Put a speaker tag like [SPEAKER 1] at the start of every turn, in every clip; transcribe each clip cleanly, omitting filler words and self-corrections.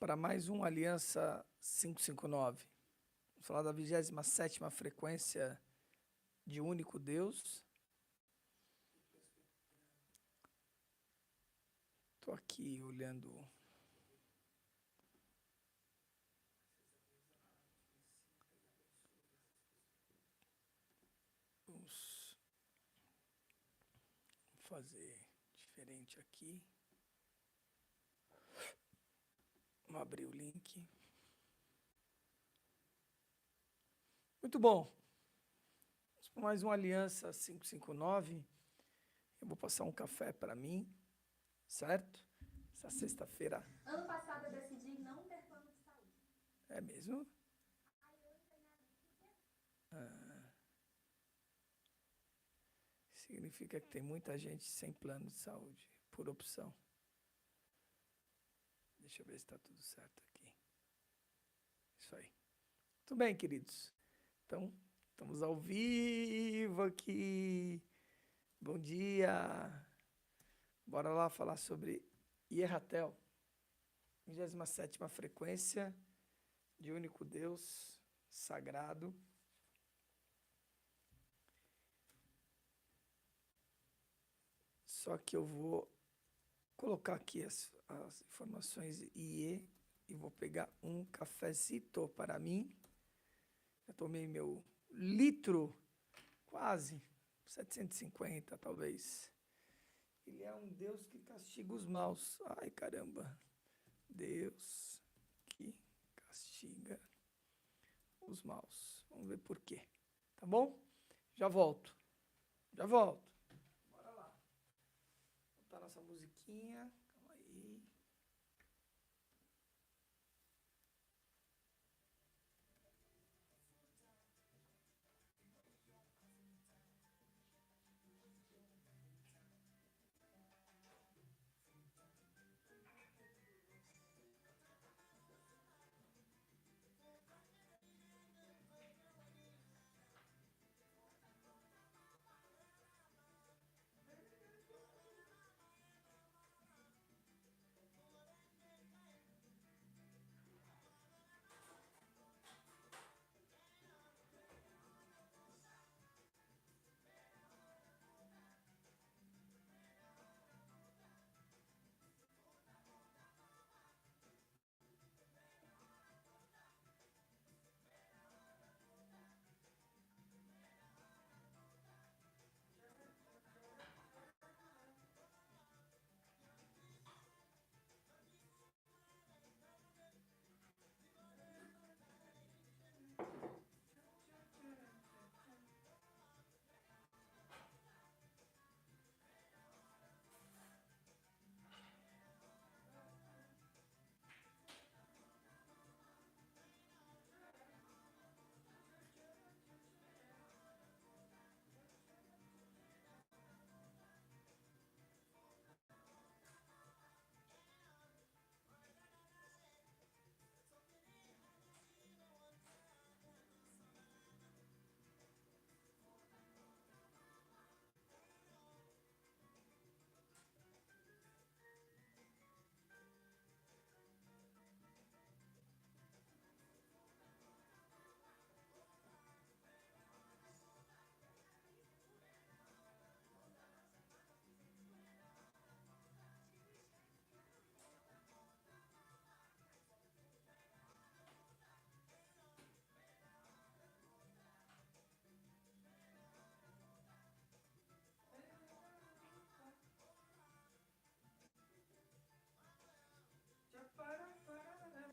[SPEAKER 1] para mais um Aliança 559. Vamos falar da 27ª frequência de único Deus. Estou aqui olhando vamos fazer diferente aqui. Vamos abrir o link. Muito bom. Vamos para mais uma Aliança 559. Eu vou passar um café para mim, certo? Essa sexta-feira.
[SPEAKER 2] Ano passado eu decidi não ter plano de saúde.
[SPEAKER 1] É mesmo?
[SPEAKER 2] Aí eu entrei na Bíblia.
[SPEAKER 1] Significa que tem muita gente sem plano de saúde, por opção. Deixa eu ver se está tudo certo aqui. Isso aí. Tudo bem, queridos? Então, estamos ao vivo aqui. Bom dia. Bora lá falar sobre Ierratel. 27ª frequência de único Deus sagrado. Só que eu vou colocar aqui as informações IE e vou pegar um cafezito para mim. Eu tomei meu litro, quase, 750 talvez. Ele é um Deus que castiga os maus. Ai, caramba. Deus que castiga os maus. Vamos ver por quê. Tá bom? Já volto. Já volto. Bora lá. Vou botar nossa musiquinha. Calma aí.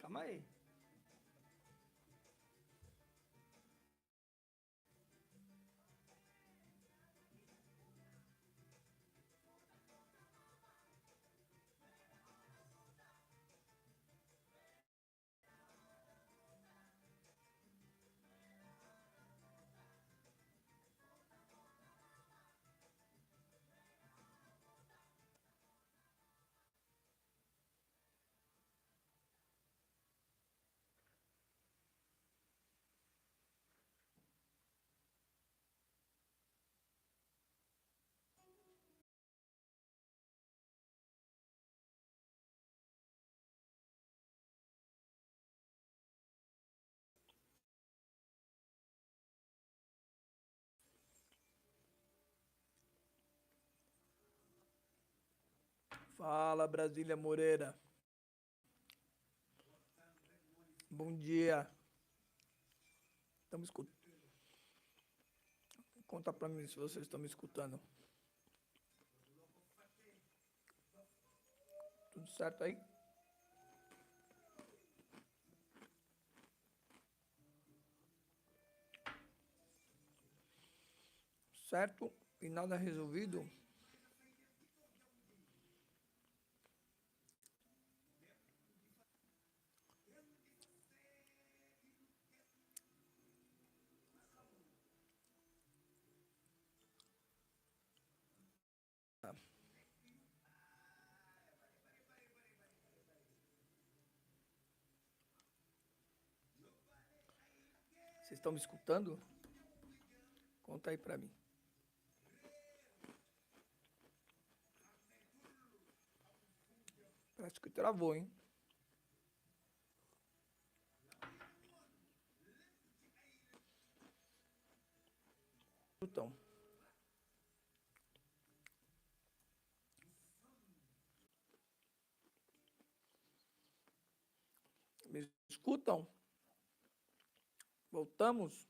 [SPEAKER 1] Calma aí. Fala, Brasília Moreira. Bom dia. Estamos escutando. Conta pra mim se vocês estão me escutando. Tudo certo aí? Certo? E nada resolvido? Vocês estão me escutando? Conta aí pra mim. Parece que travou, hein? Então. Me escutam? Voltamos?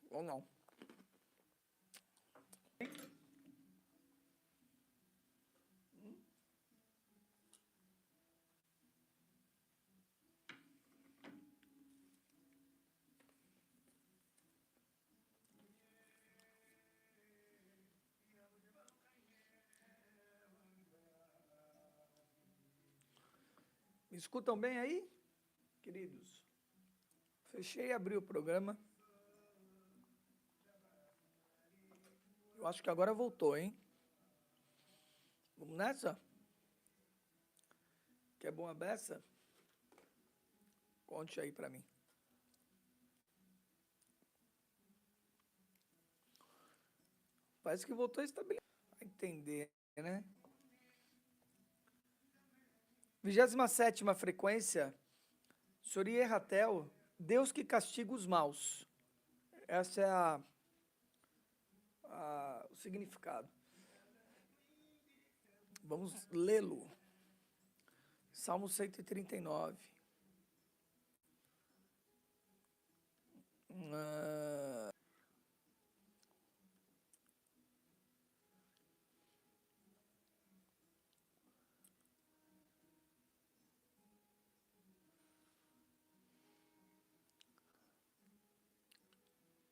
[SPEAKER 1] Ou não? Me escutam bem aí, queridos? Fechei e abri o programa. Eu acho que agora voltou, hein? Vamos nessa? Quer bom a beça? Conte aí pra mim. Parece que voltou a estabilidade. A entender, né? 27ª frequência, Sorie Ratel, Deus que castiga os maus. Essa é o significado. Vamos lê-lo. Salmo 139.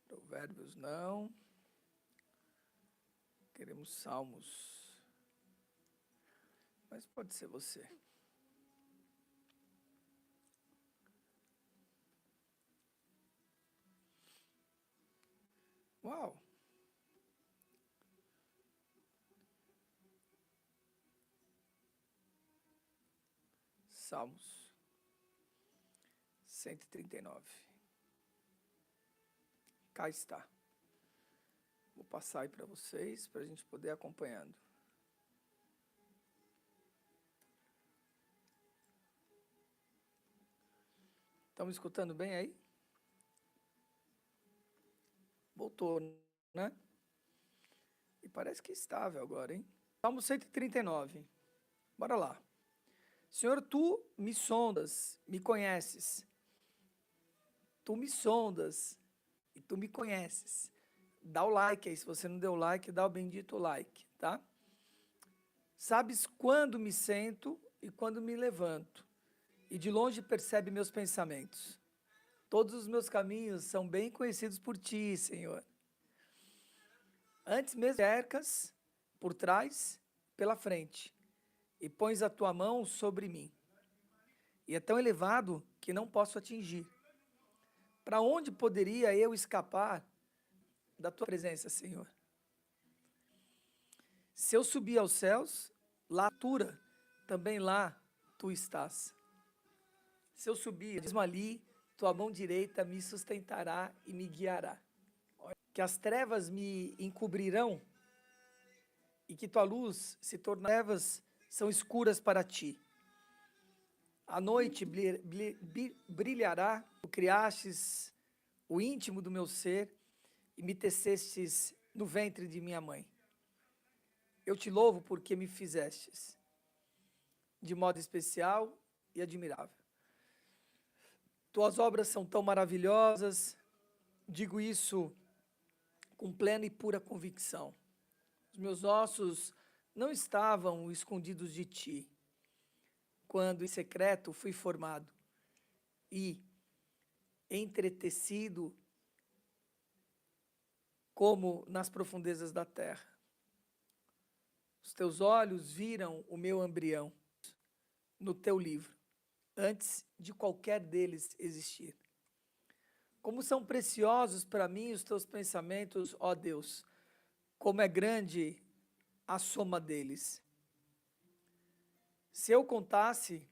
[SPEAKER 1] Provérbios não. Queremos salmos. Mas pode ser você. Uau! Salmos 139. Cá está. Vou passar aí para vocês, para a gente poder ir acompanhando. Estão me escutando bem aí? Voltou, né? E parece que é estável agora, hein? Salmo 139. Bora lá. Senhor, tu me sondas, me conheces. Tu me sondas e tu me conheces. Dá o like aí, se você não deu like, dá o bendito like, tá? Sabes quando me sento e quando me levanto, e de longe percebe meus pensamentos. Todos os meus caminhos são bem conhecidos por ti, Senhor. Antes mesmo cercas por trás, pela frente, e pões a tua mão sobre mim. E é tão elevado que não posso atingir. Para onde poderia eu escapar da tua presença, Senhor? Se eu subir aos céus, lá altura, também lá tu estás. Se eu subir, mesmo ali, tua mão direita me sustentará e me guiará. Que as trevas me encobrirão e que tua luz se tornará. Trevas são escuras para ti. A noite brilhará, tu criastes o íntimo do meu ser e me tecestes no ventre de minha mãe. Eu te louvo porque me fizestes de modo especial e admirável. Tuas obras são tão maravilhosas, digo isso com plena e pura convicção. Os meus ossos não estavam escondidos de ti, quando em secreto fui formado e entretecido como nas profundezas da terra. Os teus olhos viram o meu embrião no teu livro, antes de qualquer deles existir. Como são preciosos para mim os teus pensamentos, ó Deus, como é grande a soma deles. Se eu contasse,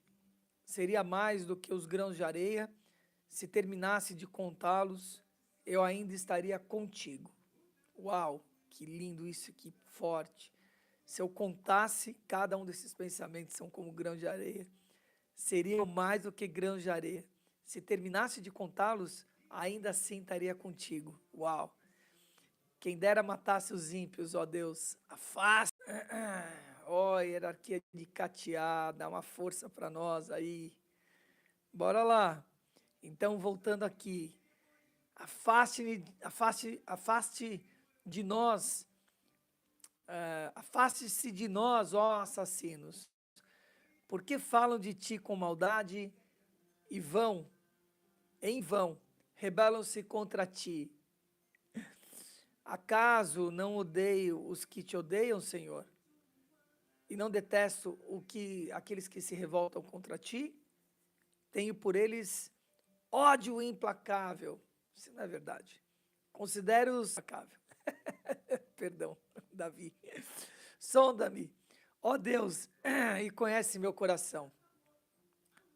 [SPEAKER 1] seria mais do que os grãos de areia. Se terminasse de contá-los, eu ainda estaria contigo. Uau, que lindo isso, que forte. Se eu contasse, cada um desses pensamentos são como grãos de areia, seriam mais do que grãos de areia. Se terminasse de contá-los, ainda assim estaria contigo. Uau. Quem dera matasse os ímpios, ó Deus, afasta. Ó, hierarquia de Catiá, dá uma força para nós aí. Bora lá. Então, voltando aqui. Afaste de nós, afaste-se de nós, ó assassinos, porque falam de ti com maldade e em vão, rebelam-se contra ti. Acaso não odeio os que te odeiam, Senhor? E não detesto aqueles que se revoltam contra ti? Tenho por eles ódio implacável. Isso não é verdade. Considero-os implacável. Perdão, Davi. Sonda-me, ó Deus, e conhece meu coração.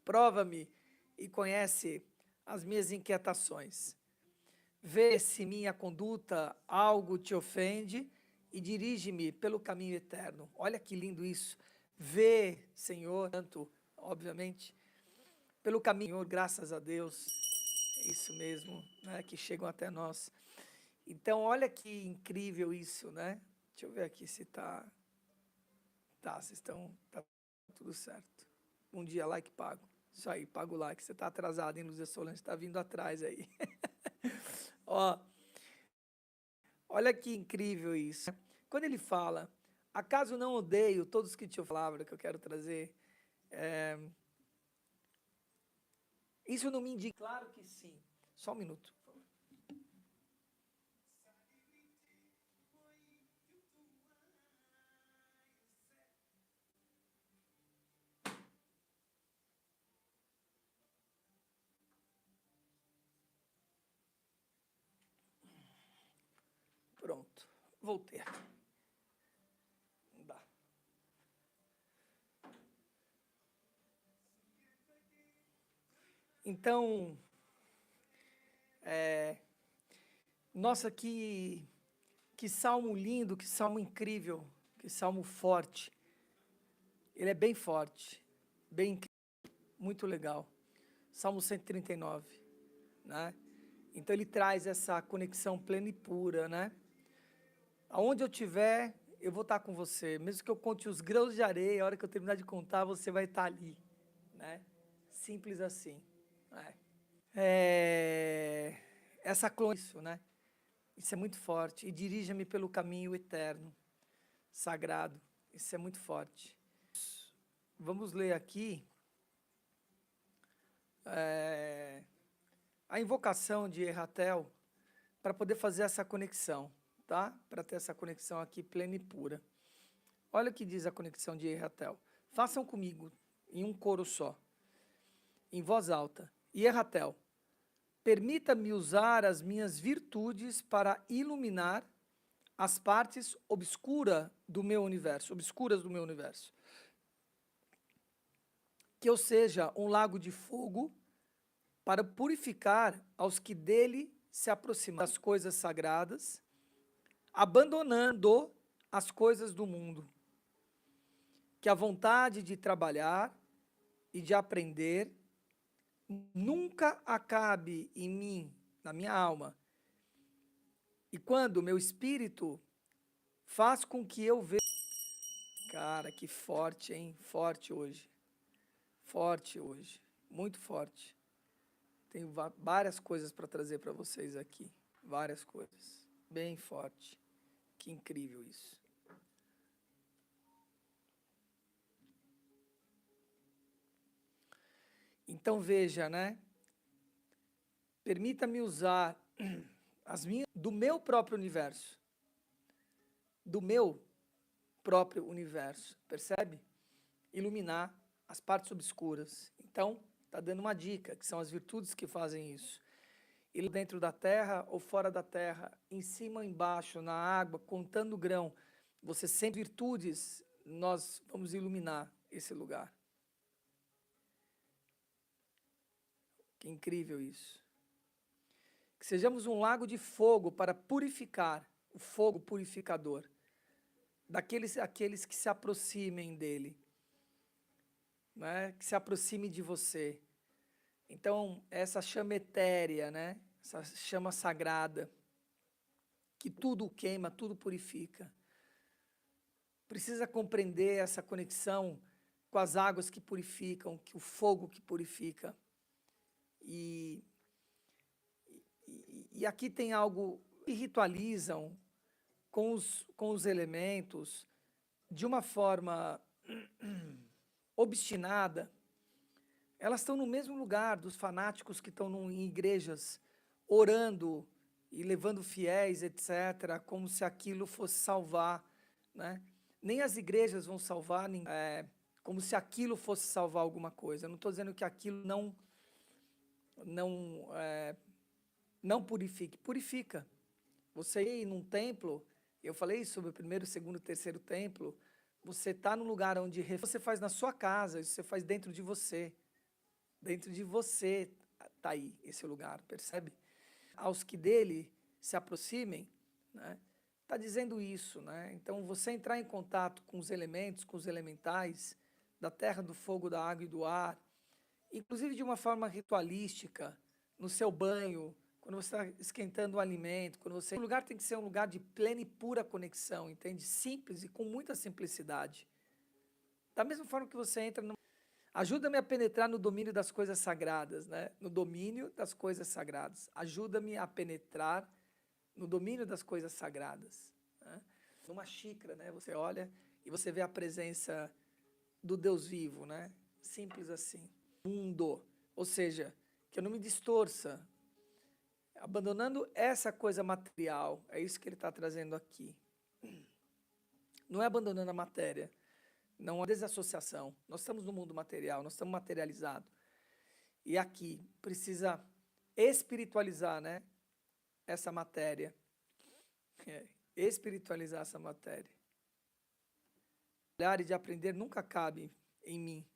[SPEAKER 1] Prova-me e conhece as minhas inquietações. Vê se minha conduta algo te ofende e dirige-me pelo caminho eterno. Olha que lindo isso. Vê, Senhor, tanto, obviamente, pelo caminho, Senhor, graças a Deus. É isso mesmo, né, que chegam até nós. Então, olha que incrível isso, né? Deixa eu ver aqui se tá tudo certo. Um dia, like pago. Isso aí, paga o like. Você tá atrasado, hein, Luzia Solange? Tá vindo atrás aí. Ó, olha que incrível isso. Quando ele fala, acaso não odeio todos que te palavra que eu quero trazer, isso não me indica? Claro que sim. Só um minuto. Pronto, voltei. Não dá. Então, nossa, que salmo lindo, que salmo incrível, que salmo forte. Ele é bem forte, bem incrível, muito legal. Salmo 139, né? Então ele traz essa conexão plena e pura, né? Aonde eu estiver, eu vou estar com você. Mesmo que eu conte os grãos de areia, a hora que eu terminar de contar, você vai estar ali, né? Simples assim, né? Isso, né? Isso é muito forte. E dirija-me pelo caminho eterno, sagrado. Isso é muito forte. Vamos ler aqui a invocação de Erratel para poder fazer essa conexão, tá? Para ter essa conexão aqui plena e pura. Olha o que diz a conexão de Erratel. Façam comigo em um coro só, em voz alta. E Erratel, permita-me usar as minhas virtudes para iluminar as partes obscuras do meu universo. Que eu seja um lago de fogo para purificar aos que dele se aproximam das coisas sagradas, abandonando as coisas do mundo. Que a vontade de trabalhar e de aprender nunca acabe em mim, na minha alma, E quando o meu espírito faz com que eu veja... Cara, que forte, hein? Forte hoje. Forte hoje. Muito forte. Tenho várias coisas para trazer para vocês aqui. Várias coisas. Bem forte. Que incrível isso. Então veja, né? Permita-me usar as minhas do meu próprio universo. Do meu próprio universo, percebe? Iluminar as partes obscuras. Então, está dando uma dica, que são as virtudes que fazem isso. E dentro da terra ou fora da terra, em cima ou embaixo, na água, contando grão, você sente virtudes, nós vamos iluminar esse lugar. Que incrível isso. Que sejamos um lago de fogo para purificar, o fogo purificador, aqueles que se aproximem dele, né? Que se aproxime de você. Então, essa chama etérea, né? Essa chama sagrada, que tudo queima, tudo purifica. Precisa compreender essa conexão com as águas que purificam, que o fogo que purifica. E aqui tem algo que ritualizam com os elementos de uma forma obstinada. Elas estão no mesmo lugar dos fanáticos que estão em igrejas orando e levando fiéis, etc., como se aquilo fosse salvar, né? Nem as igrejas vão salvar, como se aquilo fosse salvar alguma coisa. Eu não estou dizendo que aquilo não purifique. Purifica. Você ir num templo, eu falei sobre o primeiro, segundo, terceiro templo, você está num lugar onde você faz na sua casa, isso você faz dentro de você. Dentro de você está aí esse lugar, percebe? Aos que dele se aproximem, né? Está dizendo isso, né? Então, você entrar em contato com os elementos, com os elementais, da terra, do fogo, da água e do ar, inclusive de uma forma ritualística, no seu banho, quando você está esquentando o alimento, o lugar tem que ser um lugar de plena e pura conexão, entende? Simples e com muita simplicidade. Da mesma forma que você entra no... Ajuda-me a penetrar no domínio das coisas sagradas, né? No domínio das coisas sagradas. Ajuda-me a penetrar no domínio das coisas sagradas, né? Numa xícara, né? Você olha e você vê a presença do Deus vivo, né? Simples assim. Mundo, ou seja, que eu não me distorça, abandonando essa coisa material, é isso que ele está trazendo aqui. Não é abandonando a matéria, não há desassociação. Nós estamos no mundo material, nós estamos materializados. E aqui precisa espiritualizar, né, essa matéria. Espiritualizar essa matéria. O olhar de aprender nunca cabe em mim.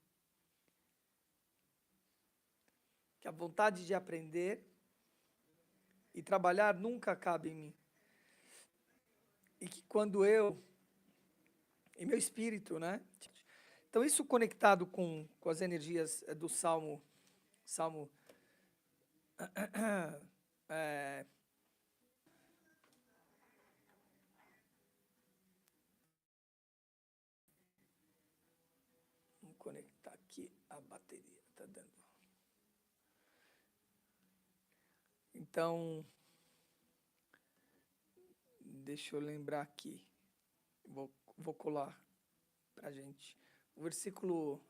[SPEAKER 1] Que a vontade de aprender e trabalhar nunca cabe em mim. E que quando eu, em meu espírito, né? Então, isso conectado com as energias do Salmo vamos conectar aqui a bateria, tá dando. Então, deixa eu lembrar aqui. Vou colar pra gente. O versículo...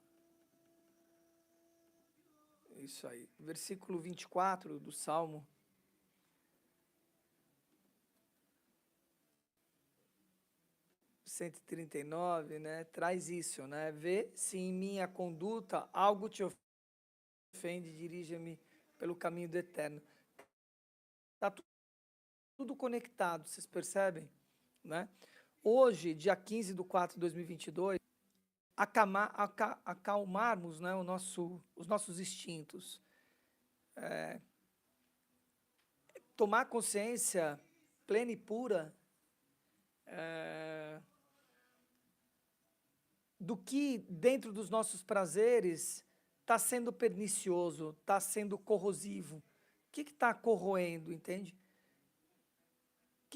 [SPEAKER 1] Isso aí. Versículo 24 do Salmo. (139), né? Traz isso, né? Vê se em minha conduta algo te ofende, dirija-me pelo caminho do eterno. Tá tudo conectado, vocês percebem, né? Hoje, dia 15/4/2022, acalmarmos, né, os nossos instintos, tomar consciência plena e pura do que dentro dos nossos prazeres está sendo pernicioso, está sendo corrosivo. O que está corroendo, entende?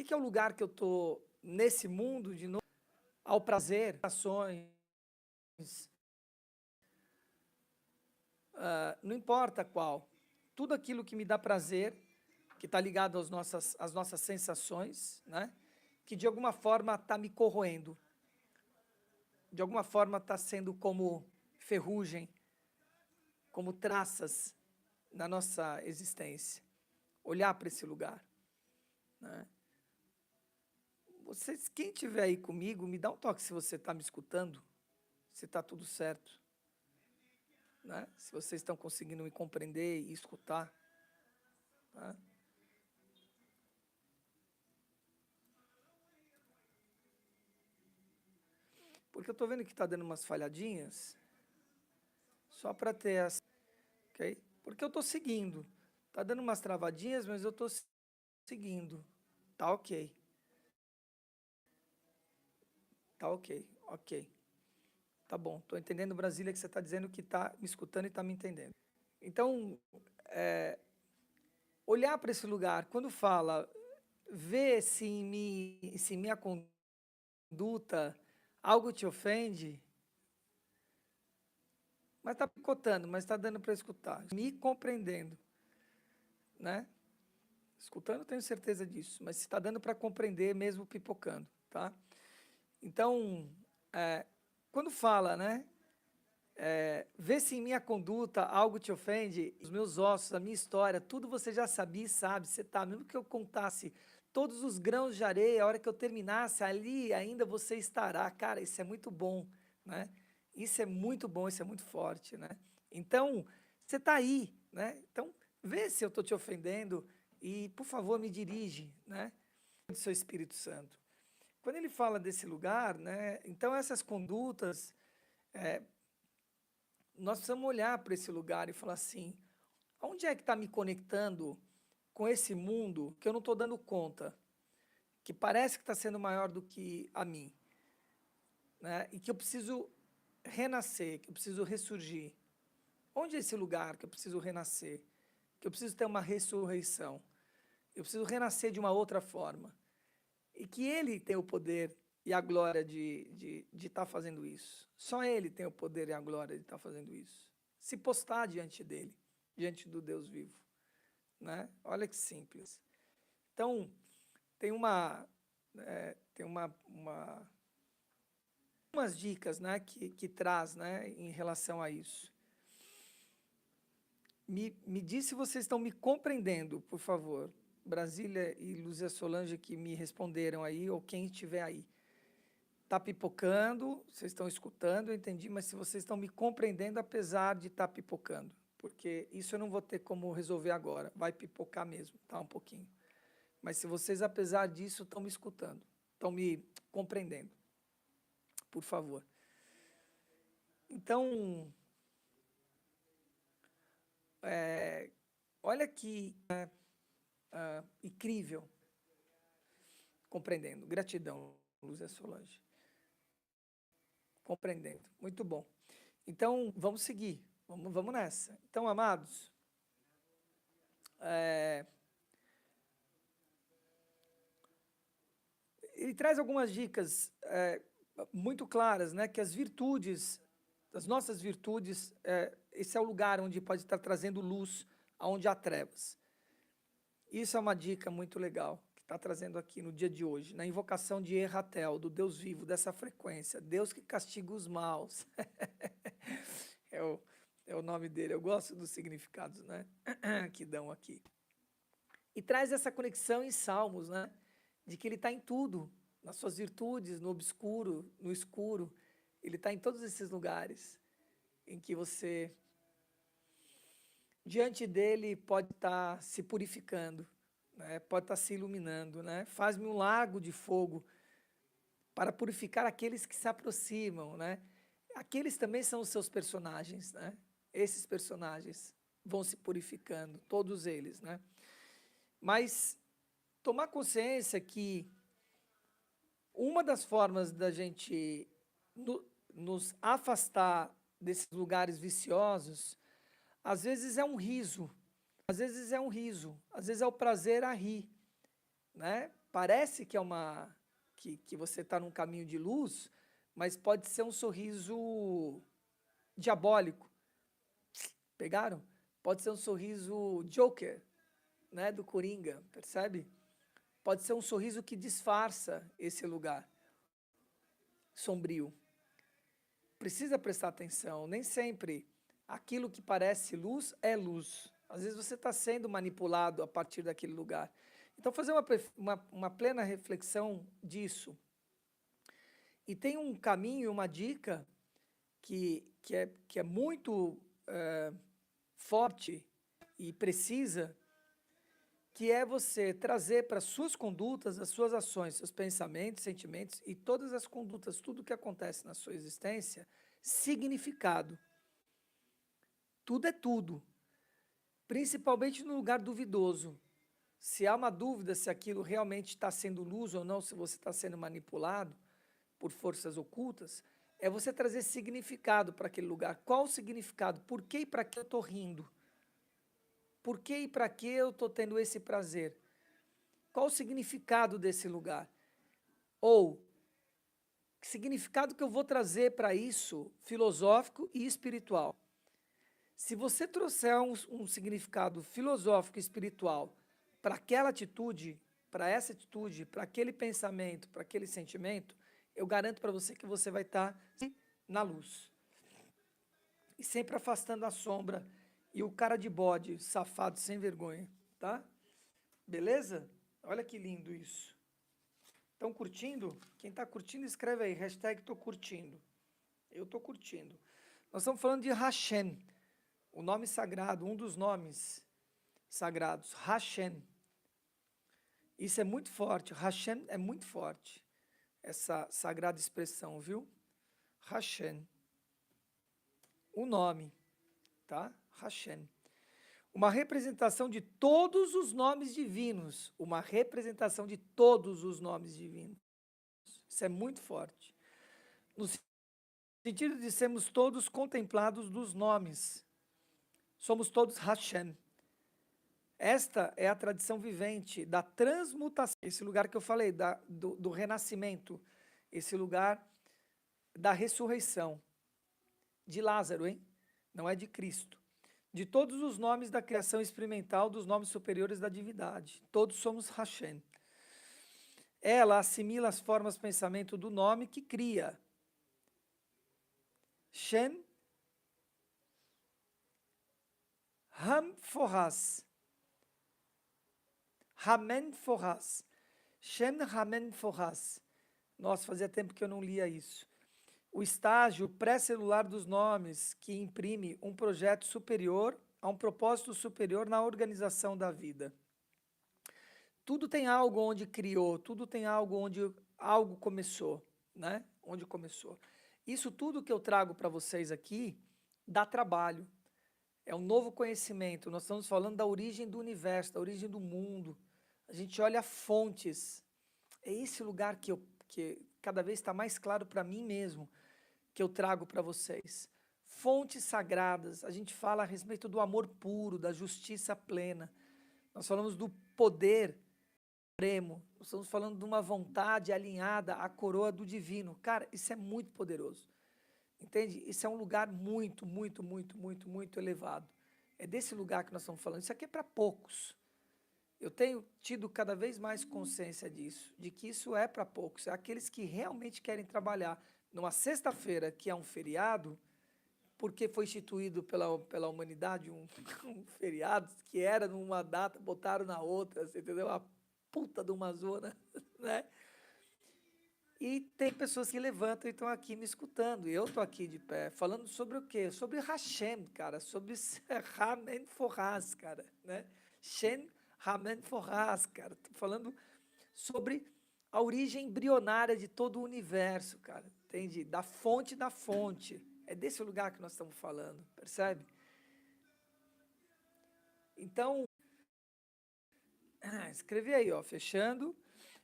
[SPEAKER 1] que é o lugar que eu estou nesse mundo, de novo, ao prazer, ações, não importa qual, tudo aquilo que me dá prazer, que está ligado às nossas sensações, né? Que de alguma forma está me corroendo, de alguma forma está sendo como ferrugem, como traças na nossa existência. Olhar para esse lugar, né? Vocês, quem estiver aí comigo, me dá um toque se você está me escutando, se está tudo certo, né? Se vocês estão conseguindo me compreender e escutar, tá? Porque eu estou vendo que está dando umas falhadinhas, só para ter essa, ok? Porque eu estou seguindo. Está dando umas travadinhas, mas eu estou seguindo. Tá ok. Tá ok, ok. Tá bom, estou entendendo, Brasília, que você está dizendo que está me escutando e está me entendendo. Então, olhar para esse lugar, quando fala, ver se minha conduta algo te ofende, mas está picotando, mas está dando para escutar, me compreendendo, né? Escutando, tenho certeza disso, mas está dando para compreender mesmo pipocando, tá? Então, quando fala, né? Vê se em minha conduta algo te ofende, os meus ossos, a minha história, tudo você já sabia e sabe, você tá, mesmo que eu contasse todos os grãos de areia, a hora que eu terminasse, ali ainda você estará. Cara, isso é muito bom, né? Isso é muito bom, isso é muito forte, né? Então, você está aí, né? Então, vê se eu estou te ofendendo e, por favor, me dirige, né? Do seu Espírito Santo. Quando ele fala desse lugar, né? Então, essas condutas, nós precisamos olhar para esse lugar e falar assim, onde é que está me conectando com esse mundo que eu não estou dando conta, que parece que está sendo maior do que a mim, né? E que eu preciso renascer, que eu preciso ressurgir. Onde é esse lugar que eu preciso renascer? Que eu preciso ter uma ressurreição. Eu preciso renascer de uma outra forma. E que Ele tem o poder e a glória de estar fazendo isso. Só Ele tem o poder e a glória de estar fazendo isso. Se postar diante dEle, diante do Deus vivo, né? Olha que simples. Então, tem umas dicas, né, que traz, né, em relação a isso. Me diz se vocês estão me compreendendo, por favor. Brasília e Luzia Solange que me responderam aí, ou quem estiver aí. Está pipocando, vocês estão escutando, eu entendi, mas se vocês estão me compreendendo, apesar de estar pipocando, porque isso eu não vou ter como resolver agora, vai pipocar mesmo, tá, um pouquinho. Mas se vocês, apesar disso, estão me escutando, estão me compreendendo, por favor. Então, olha que incrível, compreendendo, gratidão, Luzia Solange. Compreendendo, muito bom. Então, vamos seguir, vamos nessa. Então, amados, ele traz algumas dicas muito claras, né? Que as virtudes, as nossas virtudes, esse é o lugar onde pode estar trazendo luz aonde há trevas. Isso é uma dica muito legal que está trazendo aqui no dia de hoje, na invocação de Erratel, do Deus vivo, dessa frequência, Deus que castiga os maus. É o nome dele, eu gosto dos significados, né, que dão aqui. E traz essa conexão em Salmos, né, de que ele está em tudo, nas suas virtudes, no obscuro, no escuro, ele está em todos esses lugares em que você, diante dele, pode estar se purificando, né, pode estar se iluminando, né, faz-me um lago de fogo para purificar aqueles que se aproximam, né, aqueles também são os seus personagens, né, esses personagens vão se purificando, todos eles, né, mas tomar consciência que uma das formas da gente nos afastar desses lugares viciosos, às vezes é um riso, às vezes é um riso, às vezes é o prazer a rir, né? parece que é que você está num caminho de luz, mas pode ser um sorriso diabólico. Pegaram? Pode ser um sorriso Joker, né, do Coringa, percebe? Pode ser um sorriso que disfarça esse lugar sombrio. Precisa prestar atenção, nem sempre aquilo que parece luz é luz. Às vezes você está sendo manipulado a partir daquele lugar. Então, fazer uma plena reflexão disso. E tem um caminho, uma dica que é muito forte e precisa, que é você trazer para suas condutas, as suas ações, seus pensamentos, sentimentos e todas as condutas, tudo que acontece na sua existência, significado. Tudo é tudo, principalmente no lugar duvidoso. Se há uma dúvida se aquilo realmente está sendo luz ou não, se você está sendo manipulado por forças ocultas, é você trazer significado para aquele lugar. Qual o significado? Por que e para que eu estou rindo? Por que e para que eu estou tendo esse prazer? Qual o significado desse lugar? Ou, que significado que eu vou trazer para isso, filosófico e espiritual? Se você trouxer um significado filosófico e espiritual para aquela atitude, para essa atitude, para aquele pensamento, para aquele sentimento, eu garanto para você que você vai estar na luz. E sempre afastando a sombra e o cara de bode, safado, sem vergonha, tá? Beleza? Olha que lindo isso. Estão curtindo? Quem está curtindo, escreve aí, hashtag tô curtindo. Eu estou curtindo. Nós estamos falando de Hashem, o nome sagrado, um dos nomes sagrados, Hashem. Isso é muito forte, Hashem é muito forte, essa sagrada expressão, viu? Hashem. O nome, tá? Hashem. Uma representação de todos os nomes divinos. Uma representação de todos os nomes divinos. Isso é muito forte. No sentido de sermos todos contemplados dos nomes. Somos todos Hashem. Esta é a tradição vivente da transmutação. Esse lugar que eu falei, do renascimento. Esse lugar da ressurreição. De Lázaro, hein? Não é de Cristo. De todos os nomes da criação experimental, dos nomes superiores da divindade. Todos somos Hashem. Ela assimila as formas de pensamento do nome que cria. Shem Ham Forras. Hamen Forras. Shem Hamen Forras. Nossa, fazia tempo que eu não lia isso. O estágio pré-celular dos nomes que imprime um projeto superior a um propósito superior na organização da vida. Tudo tem algo onde criou, tudo tem algo onde algo começou, né? Onde começou. Isso tudo que eu trago para vocês aqui dá trabalho. É um novo conhecimento. Nós estamos falando da origem do universo, da origem do mundo. A gente olha fontes. É esse lugar que cada vez está mais claro para mim mesmo, que eu trago para vocês. Fontes sagradas, a gente fala a respeito do amor puro, da justiça plena. Nós falamos do poder supremo, nós estamos falando de uma vontade alinhada à coroa do divino. Cara, isso é muito poderoso. Entende? Isso é um lugar muito, muito, muito, muito, muito elevado. É desse lugar que nós estamos falando. Isso aqui é para poucos. Eu tenho tido cada vez mais consciência disso, de que isso é para poucos. É aqueles que realmente querem trabalhar numa sexta-feira, que é um feriado, porque foi instituído pela humanidade um feriado que era numa data, botaram na outra, você entendeu? A puta de uma zona, né? E tem pessoas que levantam e estão aqui me escutando. E eu estou aqui de pé, falando sobre o quê? Sobre Hashem, cara. Sobre Hamen Forras, cara. Né? Shem Hamen Forras, cara. Estou falando sobre a origem embrionária de todo o universo, cara. Entende? Da fonte da fonte. É desse lugar que nós estamos falando, percebe? Então, escrevi aí, ó, fechando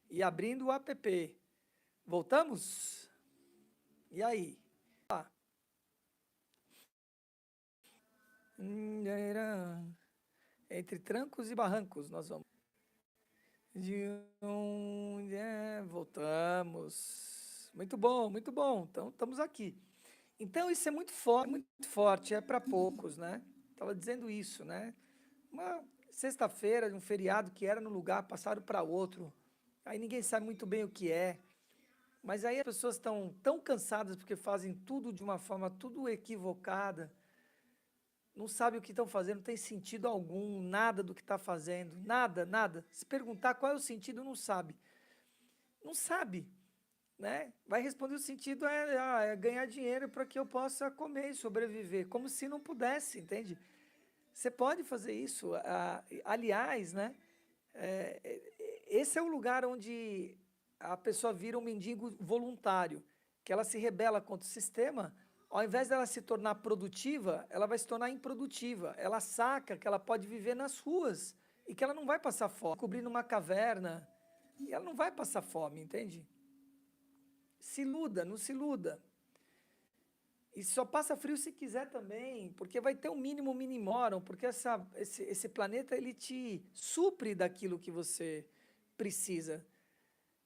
[SPEAKER 1] e abrindo o app. Voltamos? E aí? Ah. Entre trancos e barrancos, nós vamos. De onde voltamos. Muito bom, muito bom. Então, estamos aqui. Então, isso é muito forte, é para poucos, né? Estava dizendo isso, né? Uma sexta-feira, um feriado que era num lugar, passaram para outro. Aí ninguém sabe muito bem o que é. Mas aí as pessoas estão tão cansadas porque fazem tudo de uma forma tudo equivocada, não sabem o que estão fazendo, não tem sentido algum, nada do que está fazendo, nada, nada. Se perguntar qual é o sentido, não sabe. Não sabe, né? Vai responder o sentido é ganhar dinheiro para que eu possa comer e sobreviver, como se não pudesse, entende? Você pode fazer isso. Aliás, né? Esse é o lugar onde a pessoa vira um mendigo voluntário, que ela se rebela contra o sistema. Ao invés dela se tornar produtiva, ela vai se tornar improdutiva. Ela saca que ela pode viver nas ruas e que ela não vai passar fome, cobrir numa caverna, e ela não vai passar fome, entende? Se iluda, não se iluda. E só passa frio se quiser também, porque vai ter um mínimo minimorum, porque esse planeta ele te supre daquilo que você precisa,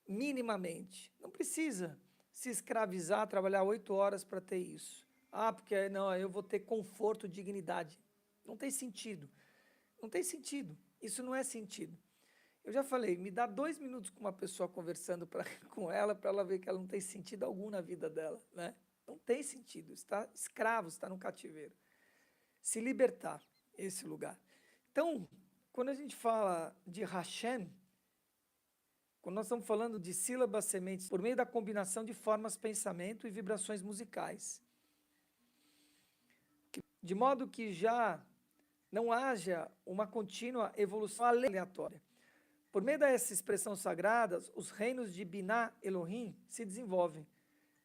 [SPEAKER 1] minimamente. Não precisa se escravizar, trabalhar 8 horas para ter isso. Ah, porque não, eu vou ter conforto, dignidade. Não tem sentido. Não tem sentido. Isso não é sentido. Eu já falei, me dá 2 minutos com uma pessoa conversando com ela para ela ver que ela não tem sentido algum na vida dela, né? Não tem sentido. Está escravo, está no cativeiro. Se libertar, esse lugar. Então, quando a gente fala de Hashem, quando nós estamos falando de sílabas sementes, por meio da combinação de formas, pensamento e vibrações musicais, de modo que já não haja uma contínua evolução aleatória. Por meio dessa expressão sagrada, os reinos de Binah Elohim se desenvolvem,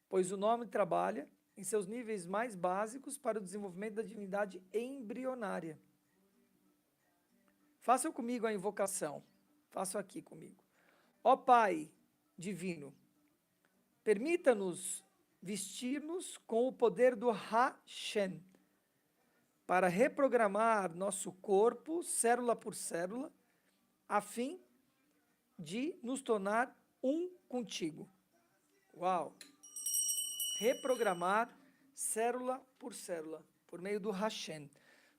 [SPEAKER 1] pois o nome trabalha em seus níveis mais básicos para o desenvolvimento da divindade embrionária. Façam comigo a invocação. Façam aqui comigo. Ó Pai divino, permita-nos vestir-nos com o poder do Hashem para reprogramar nosso corpo, célula por célula, a fim de nos tornar um contigo. Uau! Reprogramar célula por célula, por meio do Hashem.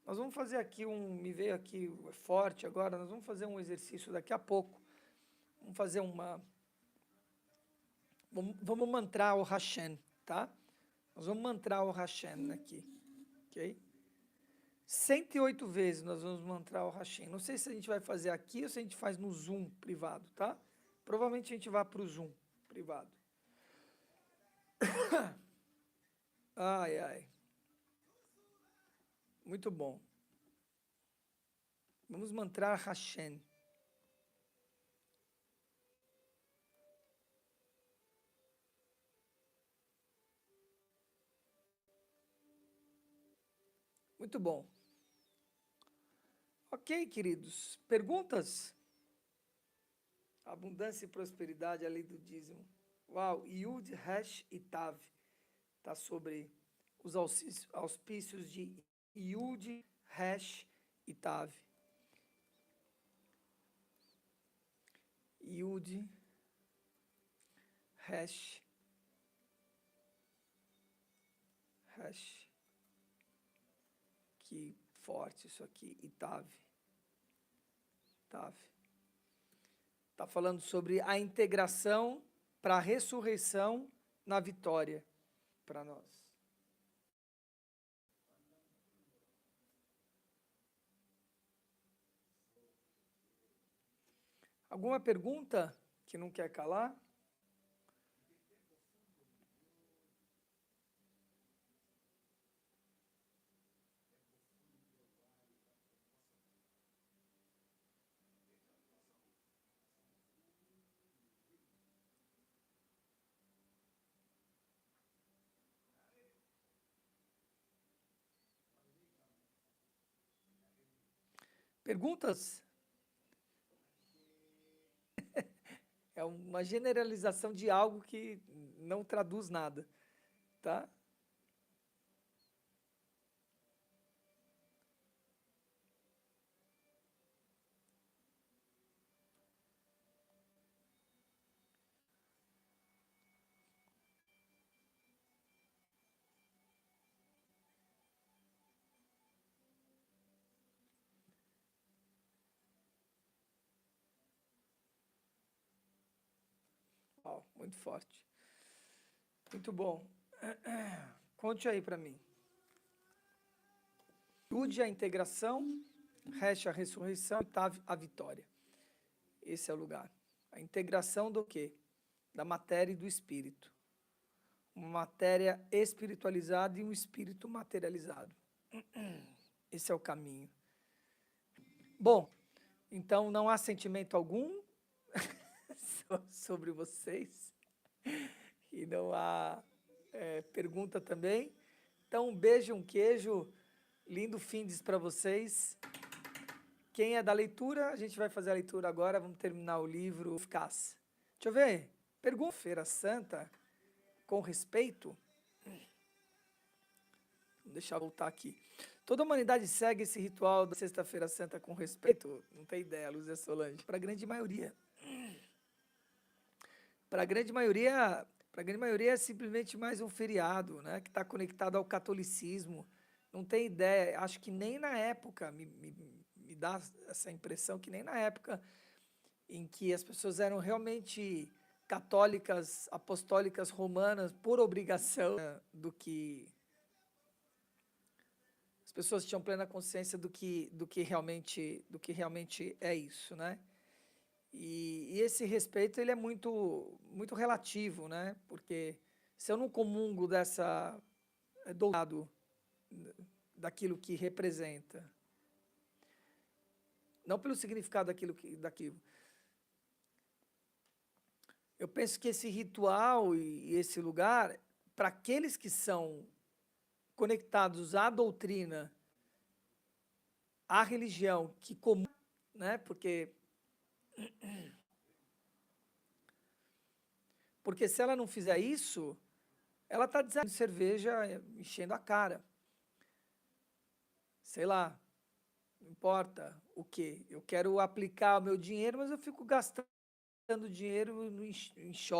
[SPEAKER 1] Nós vamos fazer aqui me veio aqui forte agora, nós vamos fazer um exercício daqui a pouco. Vamos fazer vamos mantrar o Hashem, tá? Nós vamos mantrar o Hashem aqui, ok? 108 vezes nós vamos mantrar o Hashem. Não sei se a gente vai fazer aqui ou se a gente faz no Zoom privado, tá? Provavelmente a gente vai para o Zoom privado. Ai, ai. Muito bom. Vamos mantrar Hashem. Muito bom. Ok, queridos. Perguntas? Abundância e prosperidade, a lei do dízimo. Uau, Yud, Resh e Tav. Está sobre os auspícios de Yud, Resh e Tav. Yud, Resh, Resh. Que forte isso aqui. E Tav. Tav. Está falando sobre a integração para a ressurreição na vitória para nós. Alguma pergunta que não quer calar? Perguntas? É uma generalização de algo que não traduz nada, tá? Uau, muito forte. Muito bom. Conte aí para mim. Tude a integração, reste a ressurreição e tá a vitória. Esse é o lugar. A integração do quê? Da matéria e do espírito. Uma matéria espiritualizada e um espírito materializado. Esse é o caminho. Bom, então não há sentimento algum sobre vocês. E não há pergunta também. Então, um beijo, um queijo. Lindo findes para vocês. Quem é da leitura, a gente vai fazer a leitura agora. Vamos terminar o livro eficaz. Deixa eu ver. Pergunta. Feira Santa, com respeito. Vou deixar eu voltar aqui. Toda a humanidade segue esse ritual da Sexta-feira Santa com respeito? Não tem ideia, Lúcia Solange. Para a grande maioria. Para a grande maioria é simplesmente mais um feriado, né? Que está conectado ao catolicismo. Não tem ideia. Acho que nem na época, me dá essa impressão que nem na época em que as pessoas eram realmente católicas, apostólicas, romanas, por obrigação, do que as pessoas tinham plena consciência do que realmente é isso, né? E esse respeito ele é muito relativo, né? Porque se eu não comungo do lado daquilo que representa, não pelo significado daquilo. Eu penso que esse ritual e esse lugar, para aqueles que são conectados à doutrina, à religião, que comum, né? Porque se ela não fizer isso, ela está dizendo cerveja, enchendo a cara. Sei lá, não importa o quê. Eu quero aplicar o meu dinheiro, mas eu fico gastando dinheiro em shopping.